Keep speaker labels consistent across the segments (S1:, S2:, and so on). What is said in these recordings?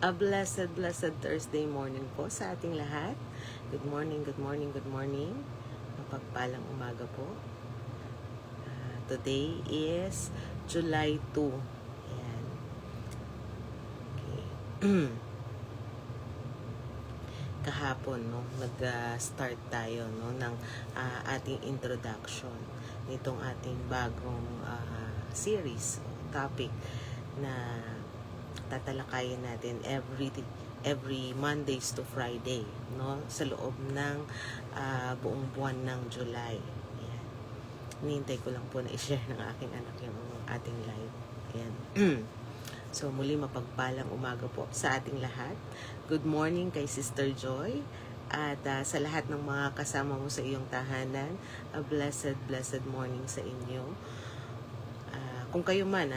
S1: A blessed, blessed Thursday morning po sa ating lahat. Good morning, good morning, good morning. Mapagpalang umaga po. Today is July 2. Ayan. Okay. Kahapon, no, nag-start tayo no, ng ating introduction nitong ating bagong series, topic na tatalakayin natin every Mondays to Friday, no, sa loob ng buong buwan ng July. Ayan. Hinihintay ko lang po na i-share ng aking anak yung ating live. Ayan. So muli mapagpalang umaga po sa ating lahat. Good morning kay Sister Joy at sa lahat ng mga kasama mo sa iyong tahanan. A blessed, blessed morning sa inyo. Kung kayo man,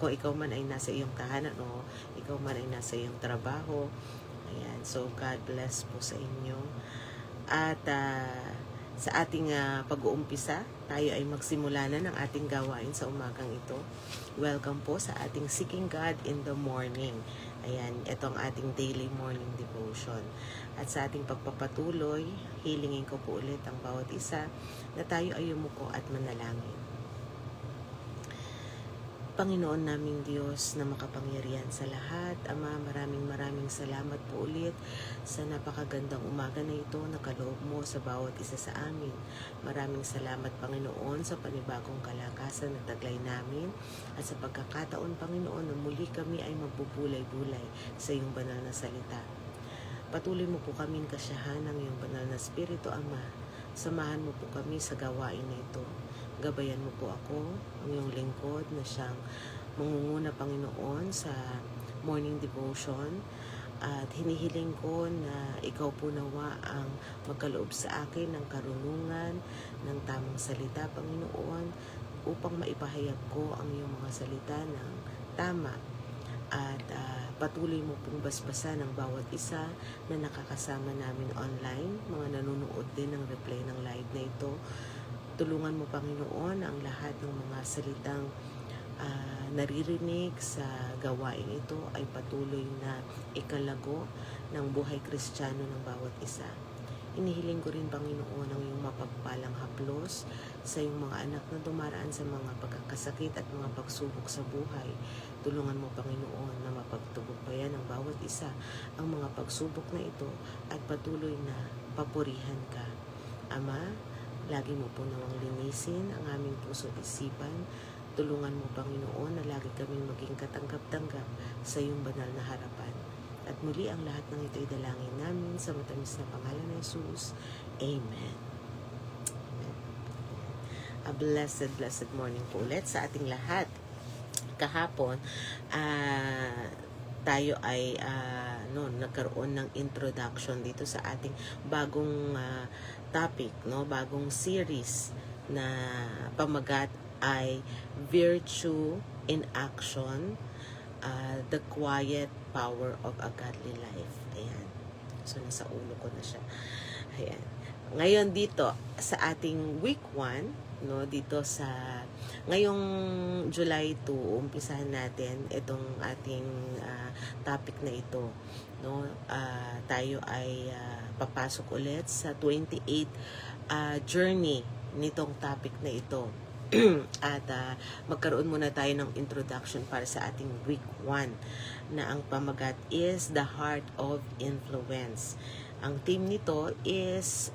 S1: kung ikaw man ay nasa iyong tahanan o ikaw man ay nasa iyong trabaho, ayan, so God bless po sa inyo. At sa ating pag-uumpisa, tayo ay magsimula na ng ating gawain sa umagang ito. Welcome po sa ating Seeking God in the Morning. Ayan, ito ang ating daily morning devotion. At sa ating pagpapatuloy, hilingin ko po ulit ang bawat isa na tayo ay yumuko at manalangin. Panginoon naming Diyos na makapangyarihan sa lahat, Ama, maraming salamat po ulit sa napakagandang umaga na ito na kaloob mo sa bawat isa sa amin. Maraming salamat, Panginoon, sa panibagong kalakasan na taglay namin at sa pagkakataon, Panginoon, na muli kami ay magbubulay-bulay sa iyong banal na salita. Patuloy mo po kaming kasyahan ng iyong banal na Espiritu, Ama. Samahan mo po kami sa gawain na ito. Gabayan mo po ako, ang iyong lingkod na siyang mangunguna, Panginoon, sa morning devotion. At hinihiling ko na ikaw po nawa ang magkaloob sa akin ng karunungan, ng tamang salita, Panginoon, upang maipahayag ko ang iyong mga salita ng tama. At patuloy mo pong basbasan ng bawat isa na nakakasama namin online, mga nanonood din ng replay ng live na ito. Tulungan mo, Panginoon, ang lahat ng mga salitang naririnig sa gawain ito ay patuloy na ikalago ng buhay Kristiyano ng bawat isa. Inihiling ko rin, Panginoon, ang iyong mapagpalang haplos sa iyong mga anak na dumaraan sa mga pagkakasakit at mga pagsubok sa buhay. Tulungan mo, Panginoon, na mapagtagumpayan ng bawat isa ang mga pagsubok na ito at patuloy na papurihan ka. Ama, lagi mo po nawang linisin ang aming puso at isipan. Tulungan mo, Panginoon, na lagi kaming maging katanggap-tanggap sa iyong banal na harapan. At muli ang lahat ng ito'y dalangin namin sa matamis na pangalan ng Jesus. Amen. Amen. A blessed, blessed morning po ulit sa ating lahat. Kahapon, tayo ay nagkaroon ng introduction dito sa ating bagong topic, no, bagong series na pamagat ay Virtue in Action, The Quiet Power of a Godly Life. Ayan. So, nasa ulo ko na siya. Ayan. Ngayon dito, sa ating week 1, no, dito sa ngayong July 2, umpisahan natin itong ating topic na ito, no. Tayo ay papasok ulit sa 28 journey nitong topic na ito. At magkaroon muna tayo ng introduction para sa ating week 1 na ang pamagat is The Heart of Influence. Ang theme nito is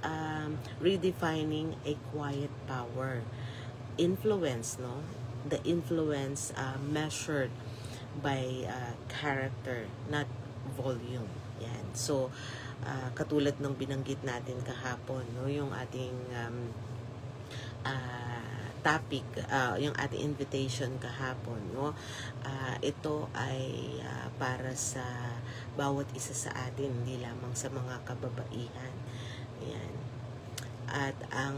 S1: redefining a quiet power. Influence, no? The influence measured by character, not volume. Yan. So, katulad ng binanggit natin kahapon, no? Yung ating topic, yung ating invitation kahapon, no? Ito ay para sa bawat isa sa atin, hindi lamang sa mga kababaihan. Ayan. At ang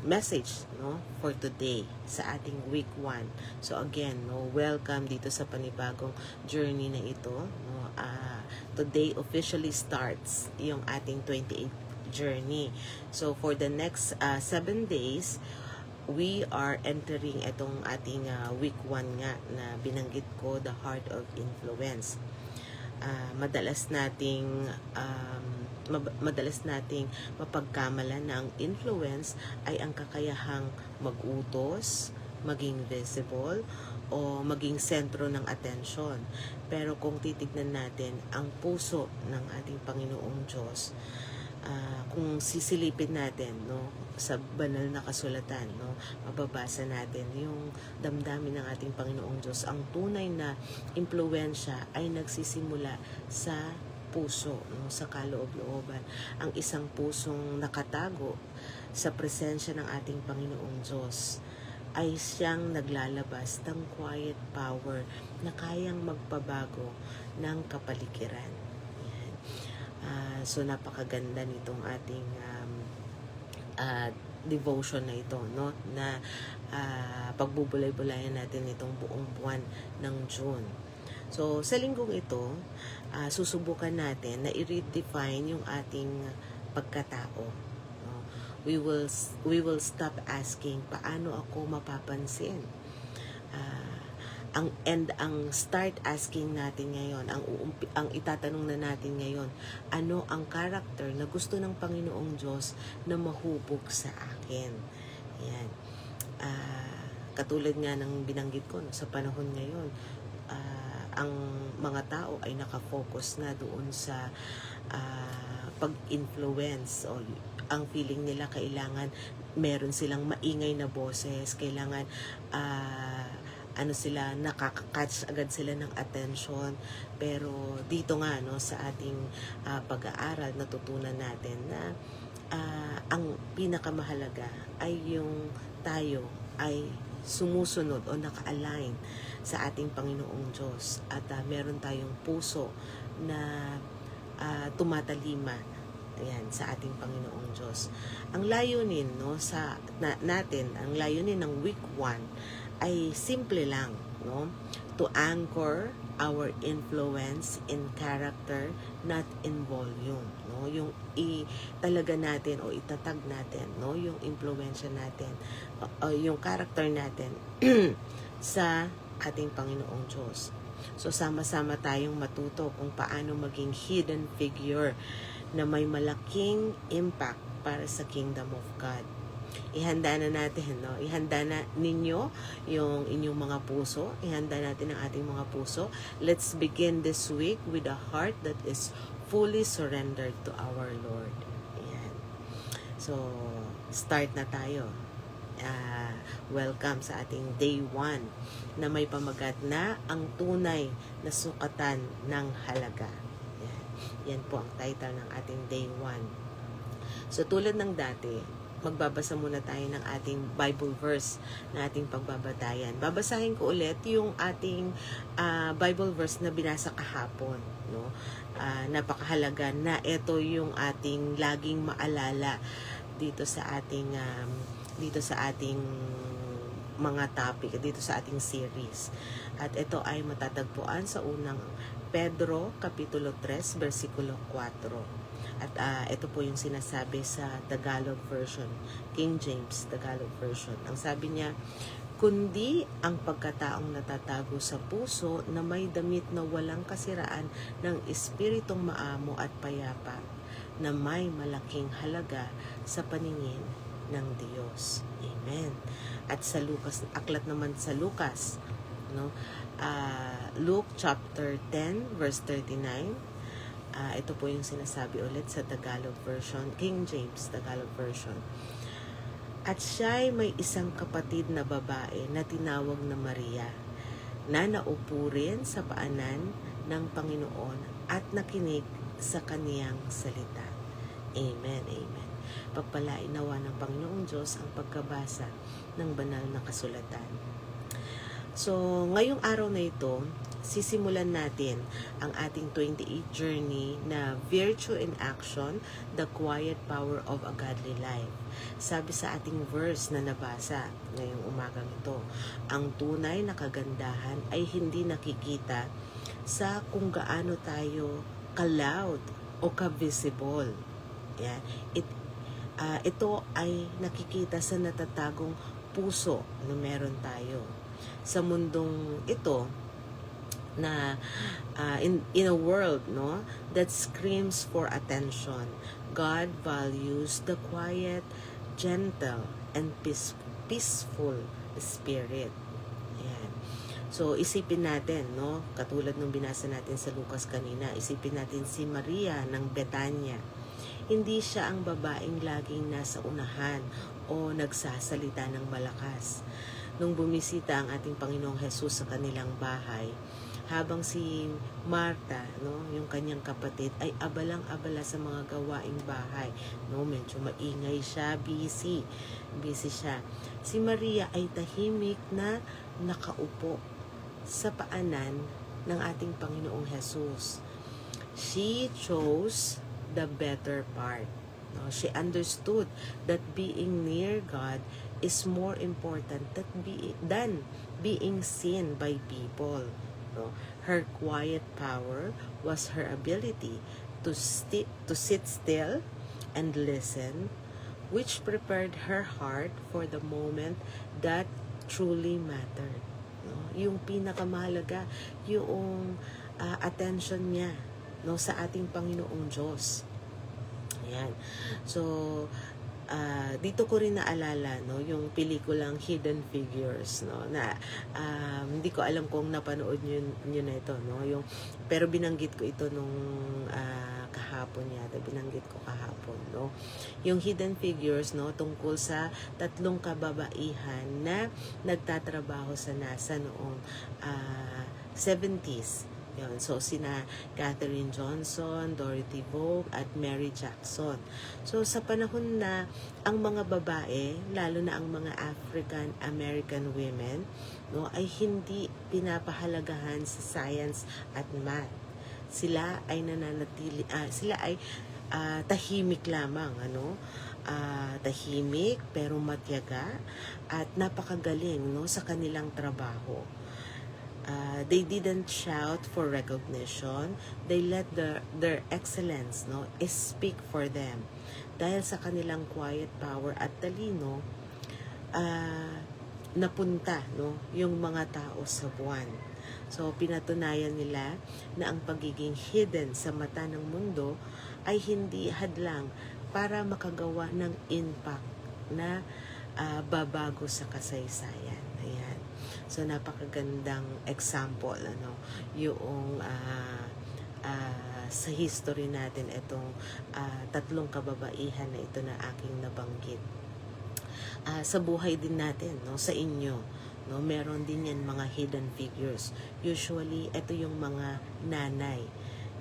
S1: message, no, for today sa ating week 1. So again, no, welcome dito sa panibagong journey na ito, no. Today officially starts yung ating 28th journey. So for the next 7 days, we are entering itong ating week 1 nga na binanggit ko, The Heart of Influence. madalas nating mapagkamalan na ang influence ay ang kakayahang mag-utos, maging visible, o maging sentro ng atensyon. Pero kung titignan natin ang puso ng ating Panginoong Diyos, kung sisilipin natin, no, sa banal na kasulatan, no, mababasa natin yung damdamin ng ating Panginoong Diyos. Ang tunay na impluwensya ay nagsisimula sa puso, no, sa kaloob-looban. Ang isang pusong nakatago sa presensya ng ating Panginoong Diyos ay siyang naglalabas ng quiet power na kayang magpabago ng kapaligiran. So napakaganda nitong ating devotion na ito, no, na pagbubulay-bulayan natin itong buong buwan ng June. So sa linggong ito, susubukan natin na i-redefine yung ating pagkatao. No? We will stop asking paano ako mapapansin. Ang start asking natin ngayon, ang itatanong na natin ngayon, ano ang character na gusto ng Panginoong Diyos na mahubog sa akin? Yan. Katulad nga ng binanggit ko, no, sa panahon ngayon, ang mga tao ay nakafocus na doon sa pag-influence, o ang feeling nila kailangan meron silang maingay na boses, kailangan nakaka-catch agad sila ng attention. Pero dito nga, no, sa ating pag-aaral, natutunan natin na ang pinakamahalaga ay yung tayo ay sumusunod o naka-align sa ating Panginoong Diyos, at meron tayong puso na tumatalima, ayan, sa ating Panginoong Diyos. Ang layunin, no, ang layunin ng week 1 ay simple lang, no? To anchor our influence in character, not in volume, no? Yung talaga natin o itatag natin, no, yung impluwensya natin, yung character natin sa ating Panginoong Diyos. So sama-sama tayong matuto kung paano maging hidden figure na may malaking impact para sa kingdom of God. Ihanda na natin, no? Ihanda na ninyo yung inyong mga puso. Ihanda natin ang ating mga puso. Let's begin this week with a heart that is fully surrendered to our Lord. Ayan. So, start na tayo. Welcome sa ating day 1 na may pamagat na ang tunay na sukatan ng halaga. Ayan. Yan po ang title ng ating day 1. So, tulad ng dati, magbabasa muna tayo ng ating Bible verse na ating pagbabatayan. Babasahin ko ulit yung ating Bible verse na binasa kahapon, no? Napakahalaga na ito yung ating laging maalala dito sa ating mga topic, dito sa ating series. At ito ay matatagpuan sa unang Pedro Kapitulo 3 versikulo 4. At ito po yung sinasabi sa Tagalog version, King James Tagalog version. Ang sabi niya, kundi ang pagkataong natatago sa puso na may damit na walang kasiraan ng espiritong maamo at payapa, na may malaking halaga sa paningin ng Diyos. Amen. At sa Lucas, aklat naman sa Lucas, no? Luke chapter 10 verse 39. Ito po yung sinasabi ulit sa Tagalog version, King James Tagalog version. At siya'y may isang kapatid na babae na tinawag na Maria, na naupo rin sa paanan ng Panginoon at nakinig sa kaniyang salita. Amen, amen. Pagpalain nawa ng Panginoong Diyos ang pagkabasa ng banal na kasulatan. So, ngayong araw na ito, sisimulan natin ang ating 28 journey na Virtue in Action, the Quiet Power of a Godly Life. Sabi sa ating verse na nabasa ngayong umagang ito, ang tunay na kagandahan ay hindi nakikita sa kung gaano tayo ka-loud o ka-visible. Yeah. Ito ay nakikita sa natatagong puso na meron tayo. Sa mundong ito, na in a world, no, that screams for attention, God values the quiet, gentle, and peaceful spirit. Ayan. So, isipin natin, no, katulad nung binasa natin sa Lucas kanina, isipin natin si Maria ng Betanya. Hindi siya ang babaeng laging nasa unahan o nagsasalita ng malakas. Nung bumisita ang ating Panginoong Hesus sa kanilang bahay, habang si Marta, no, yung kanyang kapatid, ay abalang-abala sa mga gawaing bahay. No, medyo maingay siya, busy siya. Si Maria ay tahimik na nakaupo sa paanan ng ating Panginoong Hesus. She chose the better part. No, she understood that being near God is more important than being seen by people. No? Her quiet power was her ability to sit still and listen, which prepared her heart for the moment that truly mattered. No? Yung pinakamahalaga, yung attention niya, no, sa ating Panginoong Diyos. Ayan. So, dito ko rin naalala, no, yung pelikulang Hidden Figures, no, na hindi ko alam kung napanood nyo na ito, no, yung, pero binanggit ko ito nung kahapon yata, binanggit ko kahapon, no, yung Hidden Figures, no, tungkol sa tatlong kababaihan na nagtatrabaho sa NASA noong 70s. Yun. So, sina Katherine Johnson, Dorothy Vogue, at Mary Jackson. So, sa panahon na ang mga babae, lalo na ang mga African-American women, no, ay hindi pinapahalagahan sa science at math. Sila ay nananatili, sila ay tahimik lamang, ano? Tahimik pero matyaga at napakagaling, no, sa kanilang trabaho. They didn't shout for recognition. They let their excellence, no, speak for them. Dahil sa kanilang quiet power at talino, napunta, no, yung mga tao sa buwan. So, pinatunayan nila na ang pagiging hidden sa mata ng mundo ay hindi hadlang para makagawa ng impact na babago sa kasaysayan. Ayan. So, napakagandang example, ano, yung sa history natin itong tatlong kababaihan na ito na aking nabanggit. Sa buhay din natin, no, sa inyo, no, meron din yan mga hidden figures. Usually, ito yung mga nanay,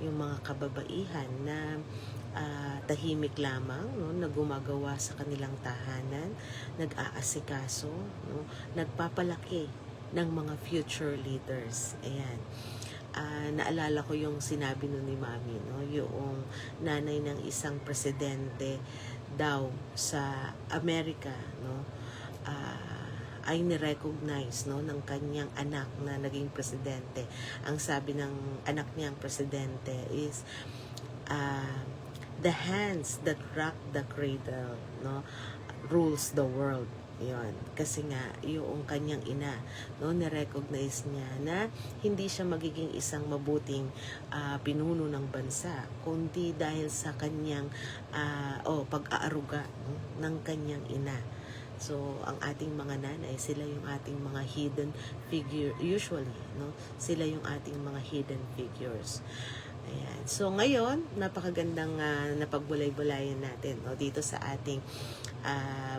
S1: yung mga kababaihan na tahimik lamang, no, na gumagawa sa kanilang tahanan, nag-aasikaso, no, nagpapalaki ng mga future leaders. Ayan. Naalala ko yung sinabi nun ni Mami, no, yung nanay ng isang presidente daw sa Amerika, no, ay ni-recognize, no, ng kanyang anak na naging presidente. Ang sabi ng anak niyang presidente is the hands that rock the cradle, no, rules the world. Yun. Kasi nga, yung kanyang ina, no, na-recognize niya na hindi siya magiging isang mabuting pinuno ng bansa, kundi dahil sa kanyang pag-aaruga, no, ng kanyang ina. So, ang ating mga nanay, sila yung ating mga hidden figure, usually, no, sila yung ating mga hidden figures. Ayan. So, ngayon, napakagandang napagbulay-bulayan natin, no, dito sa ating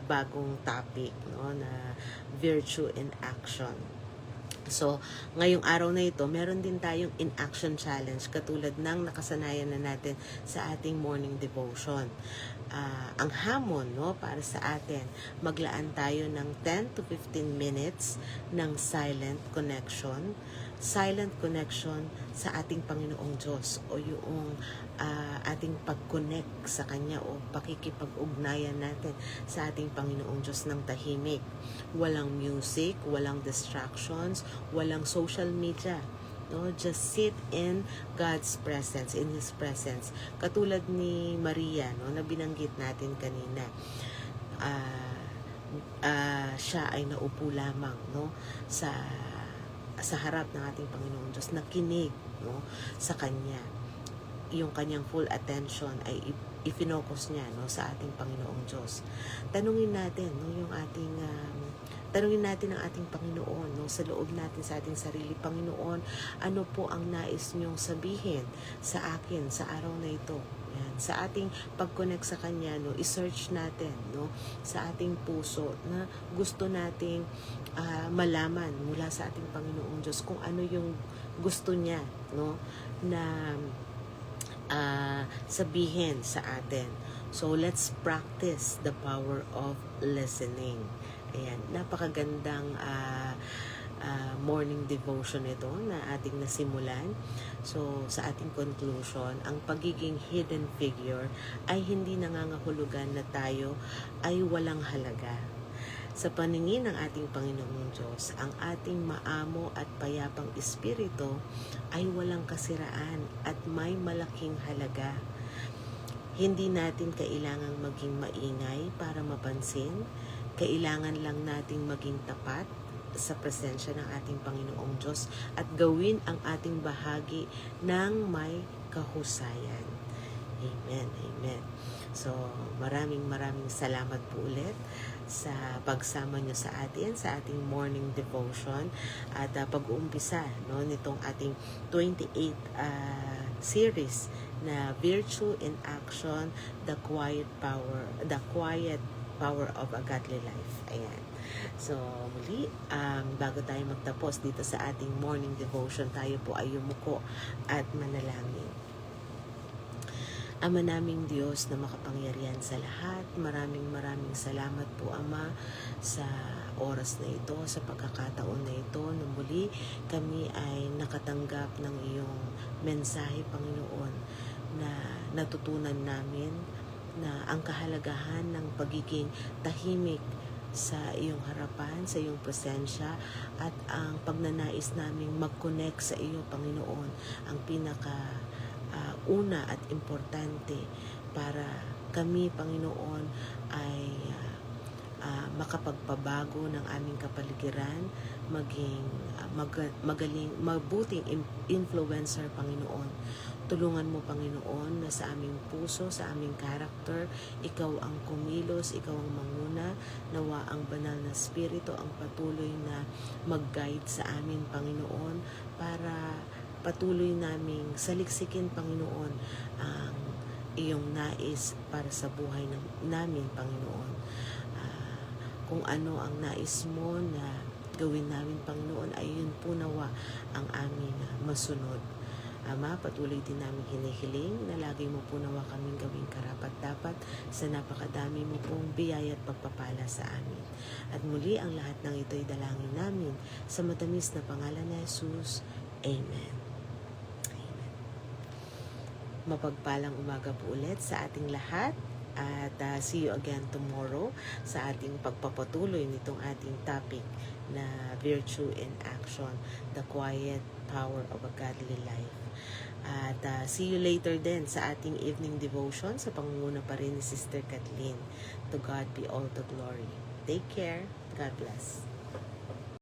S1: bagong topic, no, na virtue in action. So, ngayong araw na ito, meron din tayong in-action challenge katulad ng nakasanayan na natin sa ating morning devotion. Ang hamon, no, para sa atin, maglaan tayo ng 10 to 15 minutes ng silent connection sa ating Panginoong Diyos, o yung ating pag-connect sa Kanya o pakikipag-ugnayan natin sa ating Panginoong Diyos ng tahimik. Walang music, walang distractions, walang social media. No, just sit in God's presence, in His presence. Katulad ni Maria, no, na binanggit natin kanina. Siya ay naupo lamang, no, sa sa harap ng ating Panginoong Diyos, nakinig, no, sa Kanya. Yung Kanyang full attention ay ifinocus niya, no, sa ating Panginoong Diyos. Tanungin natin, no, tanungin natin ang ating Panginoon, no, sa loob natin, sa ating sarili. Panginoon, ano po ang nais niyong sabihin sa akin sa araw na ito? Yan. Sa ating pag-connect sa Kanya, no, i-search natin, no, sa ating puso na gusto nating malaman mula sa ating Panginoong Diyos kung ano yung gusto niya, no, na sabihin sa atin. So, let's practice the power of listening. Ayan, napakagandang morning devotion ito na ating nasimulan. So, sa ating conclusion, ang pagiging hidden figure ay hindi nangangahulugan na tayo ay walang halaga. Sa paningin ng ating Panginoong Diyos, ang ating maamo at payapang espiritu ay walang kasiraan at may malaking halaga. Hindi natin kailangang maging maingay para mapansin. Kailangan lang nating maging tapat sa presensya ng ating Panginoong Diyos at gawin ang ating bahagi ng may kahusayan. Amen, amen. So, maraming salamat po ulit sa pagsama nyo sa atin, sa ating morning devotion at pag-uumpisa, no, nitong ating 28th series na Virtue in Action, the quiet power of a godly life. Ayan. So, muli, bago tayo magtapos dito sa ating morning devotion, tayo po ay yumuko at manalangin. Ama naming Diyos na makapangyarihan sa lahat, maraming salamat po, Ama, sa oras na ito, sa pagkakataon na ito, na muli kami ay nakatanggap ng iyong mensahe, Panginoon, na natutunan namin na ang kahalagahan ng pagiging tahimik sa iyong harapan, sa iyong presensya, at ang pagnanais naming mag-connect sa iyo, Panginoon, ang una at importante para kami, Panginoon, ay makapagpabago ng aming kapaligiran, maging mabuting influencer, Panginoon. Tulungan mo, Panginoon, na sa aming puso, sa aming character, ikaw ang kumilos, ikaw ang manguna, nawa ang banal na spirito ang patuloy na mag-guide sa amin, Panginoon, para patuloy naming saliksikin, Panginoon, ang iyong nais para sa buhay namin, Panginoon. Kung ano ang nais mo na gawin namin, Panginoon, ay yun po nawa ang aming masunod. Ama, patuloy din namin hinihiling na lagi mo po nawa kaming gawing karapat-dapat sa napakadami mo pong biyaya at pagpapala sa amin. At muli, ang lahat ng ito ay dalangin namin sa matamis na pangalan ni Jesus. Amen. Mapagpalang umaga po ulit sa ating lahat at see you again tomorrow sa ating pagpapatuloy nitong ating topic na Virtue in Action, the quiet power of a godly life. At see you later din sa ating evening devotion sa pangunguna pa rin ni Sister Kathleen. To God be all the glory. Take care. God bless.